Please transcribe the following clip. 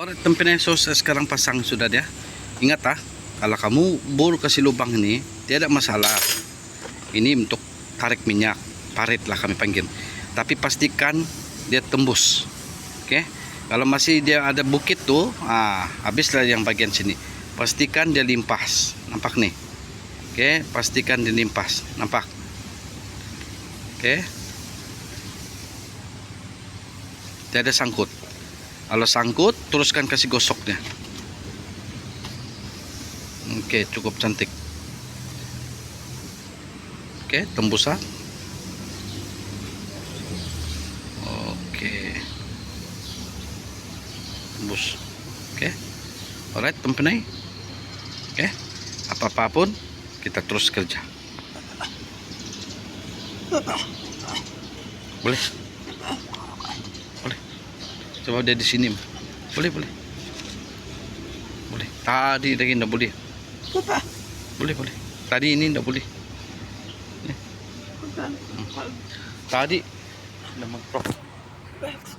Alright, tempenesos sekarang pasang sudah dia. Ingat kalau kamu bor kasih lubang ini tidak masalah. Ini untuk tarik minyak, parit lah kami panggil. Tapi pastikan dia tembus. Oke. Kalau masih dia ada bukit tuh, habislah yang bagian sini. Pastikan dia limpas. Nampak nih. Oke, pastikan dia limpas. Nampak. Oke. Tidak ada sangkut. Kalau sangkut, teruskan kasih gosoknya. Oke, cukup cantik. Oke, tembusan. Oke. Tembus. Oke. Alright, tempenai. Oke. Apa-apapun kita terus kerja. Boleh. Boleh. Coba dia di sini. Boleh, boleh. Boleh. Tadi lagi enggak boleh. Boleh, boleh. Tadi ini enggak boleh. Tadi udah